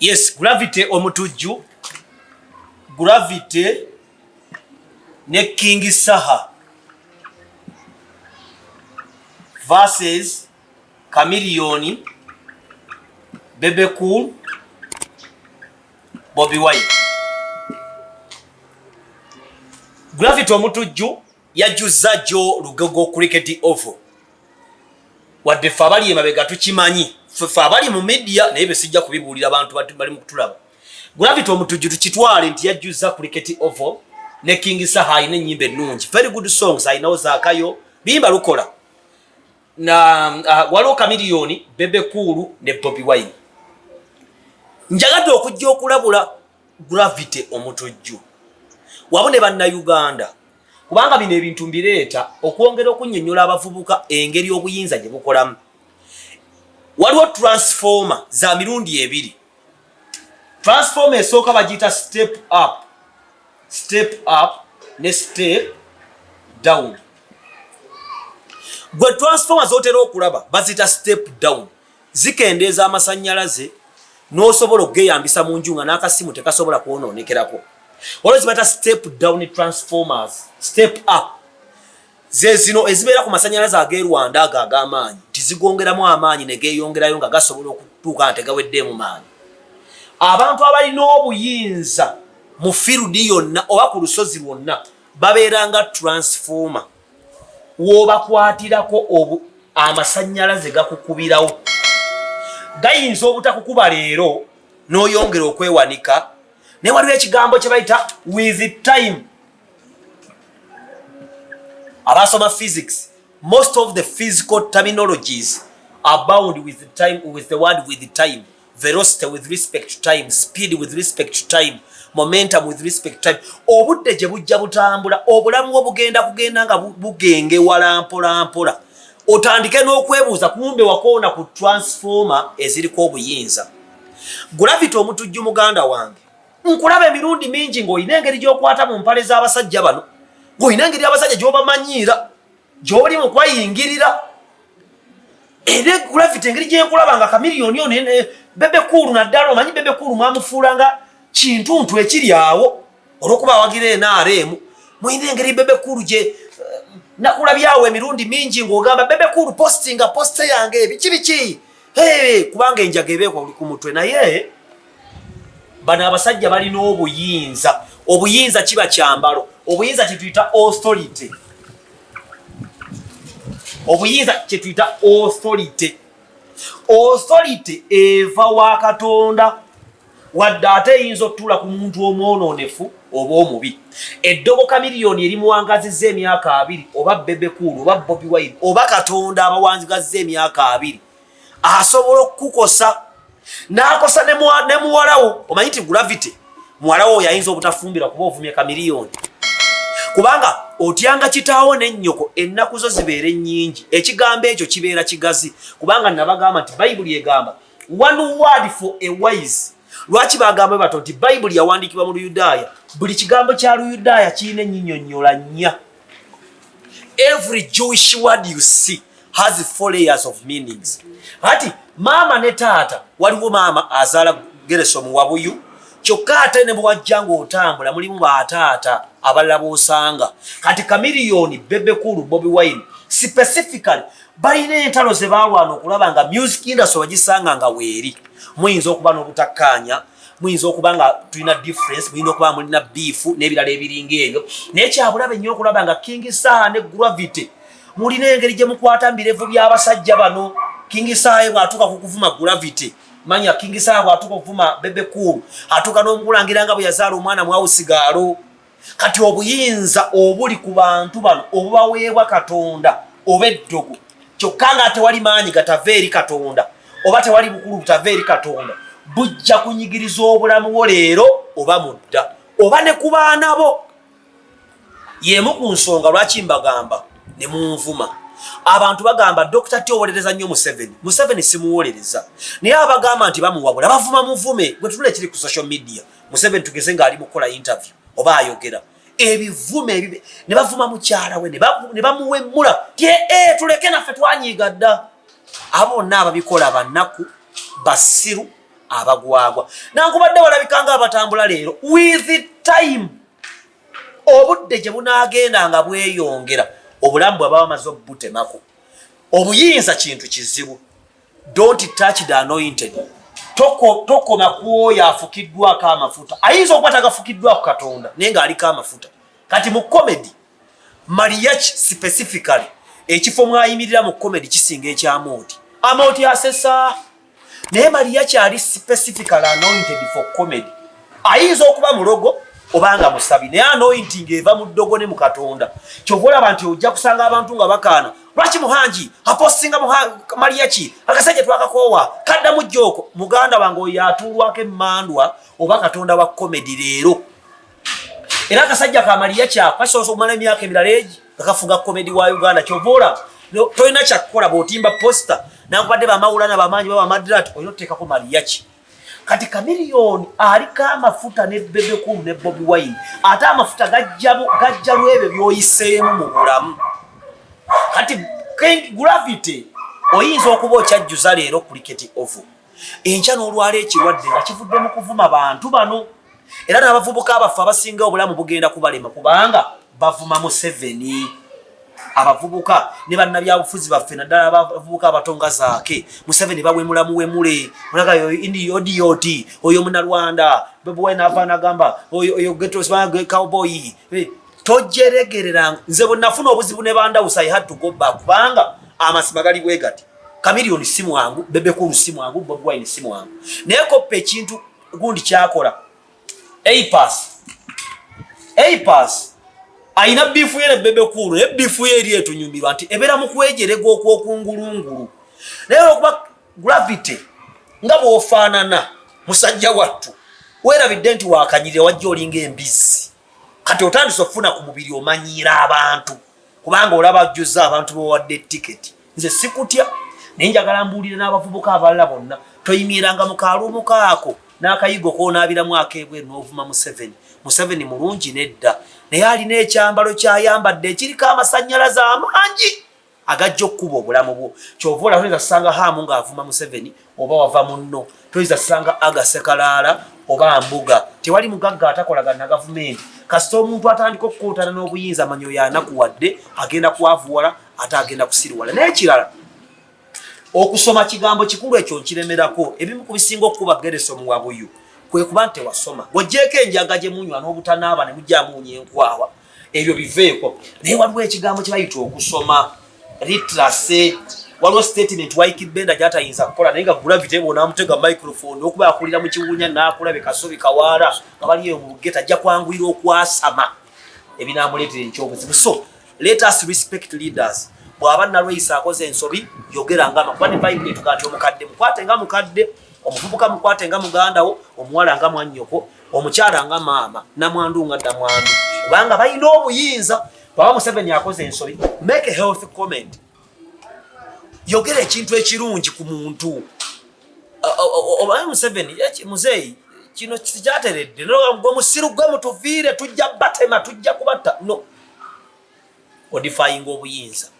Yes, Gravity Omutujju, Gravity ne King Saha versus Chameleone, Bebe Cool, Bobby White. Gravity Omutujju yajuzza jo Lugogo Cricket Oval. Wadde fabali emabega tukimanyi. Fabali mu media naye besijja kubibuulira abantu bali mu kutulaba. Gravity Omutujju tukitwale nti yajuzza Cricket Oval ne King Saha ayina ennyimba ennungi. Very good songs ayinawo zaakayo bimba lukola. Na waliwo Chameleone, Bebe Cool ne Bobby Wine. Njagadde okujja okulabula Gravity Omutujju. Wabone bannayuganda kubanga bino ebintu mbireeta okwongera okunnyonnyola abavubuka engeri obuyinza gye bukolamu. Waliwo transformer za mirundi ebiri. Transformer esooka bagiyita step up ne step down. Gwe transformer z'otera okulaba bazita step down zikendeeza amasannyalaze n'osobola okugeyambisa mu nju nga n'akasimu tekasobola kwonoonekerako. Waliwo zibata step down transformers, step up. Ze zino ezibeera ku masannyalaze ag'e Rwanda ag'amaanyi tizigongeramu amaanyi ne geeyongerayo nga gasobola okutuuka nga tegaweddeemu maanyi. Abantu abalina obuyinza mu field yonna oba ku lusozi lwonna babeeranga transformer. W'obakwatirako amasannyalaze gakukubirawo. Gayinza obutakukuba leero n'oyongera okwewanika. Ne waliwo ekigambo kye bayita with time. Abasoma physics, most of the physical terminologies are bound with time, with the word with time. Velocity with respect to time, speed with respect to time, momentum with respect to time. Obudde gye bujja butambula, obulamu obugenda kugenda nga bugenge wala mpola mpola. Otandike n'okwebuuza kumbe wakoona ku transformer eziriko obuyinza. Gravity Omutujju muganda wange. Nkulaba emirundi mingi ng'olina engeri gy'okwata mu mpale z'abasajja bano. Ng'olina engeri abasajja gy'obamanyiira, gy'oli mu kwayingirira. Era Gravity engeri gye nkulaba nga Chameleone ono Bebe Cool naddala omanyi Bebe Cool mwamufuulanga kintuntu ekiri awo olw'okuba awagira NRM. Muyina engeri Bebe Cool gye nakulabyawo emirundi mingi ng'ogamba Bebe Cool postinga poste yange biki kubanga enjaga ebeekwa ku mutwe naye bano abasajja balina obuyinza. Obuyinza kiba kyambalo. Obuyinza kyetuyita authority. Obuyinza kyetuyita authority. Authority eva wa Katonda wadde ate eyinza otuula ku muntu omwononefu oba omubi. Eddogo Chameleone eri muwangazizza emyaka 2 oba Bebe Cool oba Bobby Wine oba Katonda abawanzigazza emyaka 2 asobola okukukosa. N'akosa ne muwalawo omanyi nti Gravity muwalawo yayinza obutafumbira kuba ovumye Chameleone. Kubanga otyanga kitaawo n'ennyoko ennaku zo zibeere nnyingi. Ekigambo ekyo kibeera kigazi kubanga nabagamba nti Bayibuli egamba one word for a wise. Lwaki bagamba bato nti Bayibuli yawandiikibwa mu Luyudaaya. Buli kigambo kya Luyudaaya kirina ennyinnyonnyola nnya. Every Jewish word you see has 4 layers of meanings. Hati mama ne taata waliwo mama azaala Gereso mu Wabuyu kyokka ate ne bwajjanga otambula mulimu bataata abalala b'osanga. Kati Chameleone, Bebe Cool, Bobby Wine specifically balina entalo ze balwana okulaba nga music industry wagisanga nga weeri. Muyinza okuba n'obutakkaanya, muyinza okuba nga tulina difference, muyinza okuba mulina beef n'ebirala ebiringa ebyo. Naye kyabulabe nnyo okulaba nga King Saha ne Gravity mulina engeri gye mukwata mbirevu by'abasajja bano. King Saha bw'atuuka ku kuvuma Gravity, manya King Saha bw'atuuka okuvuma Bebe Cool, atuuka n'omukulangira nga bwe yazaala omwana mu Awusigaalo. Kati obuyinza obuli ku bantu bano obubaweebwa Katonda oba eddogo kyokka nga tewali maanyi gatava eri Katonda oba tewali bukulu butava eri Katonda bujja kunyigiriza obulamu bwo leero oba mudda oba ne ku baana bo. Y'emu ku nsonga lwaki mbagamba ne munvuma. Abantu bagamba Dr. T owolereza nnyo Museveni simuwolereza. Naye abagamba nti bamuwabula bavuma muvume. Gwe tunula ekiri ku social media. Museveni tugeze ng'ali mukola interview oba ayogera. Ebivume ebibe ne bavuma mukyala we ne bamuwemmula. Tuleke naffe twanyiiga dda. Abo bonna ababikola bannaku basiru abagwagwa nankubadde walabikanga abatambula leero with time obudde gye bunaagenda nga bweyongera obulamu bw'aba bamaze obutemako obuyinza kintu kizibu don't touch the anointed tokoma kuoyo afukiddwako amafuta ayinza okuba tagafukiddwako Katonda naye ng'aliko amafuta kati mu comedy mariachi specifically ekifo mwayimirira mu comedy kisinga eky'amooti amooti asesa naye mariachi ali specifically anointed for comedy ayinza okuba mulogo obanga musabi naye anointing eva mu ddogo ne mu Katonda kyova olaba nti ojja kusanga abantu nga bakaana lwaki muhangi apostinga mariachi akasajja twakakoowa kadda mu jjooko muganda wange oyo yatuulwako emmandwa oba Katonda wa comedy leero era akasajja ka mariachi ako kasobola okumala emyaka emirala egi akafuga comedy wa Uganda kyova olaba tolina kyakukola bw'otimba posta nakubadde bamawulana bamanyi baba madrati olina oteekako mariachi kati Chameleone aliko amafuta ne Bebe Cool ne Bobi Wine ate amafuta gajja lwebyo byoyiseemu mu bulamu kati King Gravity oyinza okuba okyajjuza leero cricket ovu enkya n'olwala ekirwadde nga kivudde mu kuvuma bantu bano era n'abavubuka abafu abasinga obulamu bugenda kubalema kubanga bavuma Museveni abavubuka ne bannabyabufuzi baffe naddala abavubuka abatonga zaake Museveni bawemulamu wemule mulaga yo indi odioti oyo munalwanda Bobi Wine avana gamba oyo ghetto cowboy tojeregerera nze bonnafuna obuzibu ne bandawusa I had to go back kubanga amasiba gali bwegati Chameleone simu wangu Bebe Cool simu wangu Bobi Wine simu wangu naye koppe ekintu gundi kyakola A-Pass aina bifu yene Bebe Cool ne bifu yeri etunyumirwa nti ebera mu kwejerega okwokungulungulu naye okuba Gravity nga bw'ofaanana musajja wattu weerabidde nti wakanyirira wajja olinga embizi kati otandise okufuna ku mubiri omanyiira abantu kubanga olaba ajjuza abantu bawadde tiketi nze sikutya naye njagala mbuulire n'abavubuka abalala bonna toyimiranga mu kaaluumu kaako n'akayigo koonaabiramu ak'ebweru n'ovuma Museveni mulungi nedda naye alina ekyambalo kyayambadde ekiriko amasannyalaze amangi agajja okkuba obulamu bwo kyova olaba toyinza kusanga Hamu ng'avuma Museveni oba wava munno toyinza kusanga Agasekalaala oba Mbuga tewali mugagga atakolagana na gavumenti kasita omuntu atandika okukootana n'obuyinza amanyi oyo anakuwadde agenda kwavuwala ate agenda kusiriwala naye ekirala okusoma kigambo kikulu ekyo nkiremerako ebimu ku bisinga okuba gereso mu wabuyu kwe kuba nti wasoma gojjeeko enjaga gye munywa n'obutanaaba ne mujja amuunya enkwawa ebyo biveeko naye waliwo ekigambo kye bayita okusoma literacy waliwo statement waikibenda gyatayinza kukola naye nga Gravity bw'onaamutega microphone okuba akulira mu kiwunya n'akulabe kasobi kawaala nga baliyo mu bugeta ajja kwanguyira okwasama ebinaamuleetera ekyobuzibu so let us respect leaders bw'aba Nalweyisa akoze ensobi yogera ngama kuba ne Bible etugaa nti omukadde mukwate nga mukadde omuvubuka mukwate nga muganda wo omuwala nga mwannyoko omukyala nga maama namwandu nga ddamwandu kubanga balina obuyinza bwaba Museveni akoze ensobi make a healthy comment yogera ekintu ekirungi ku muntu oba Museveni muzeeyi kino kikyateredde gwe musiru gwe mutuviire tujja batema tujja kubatta no odifying obuyinza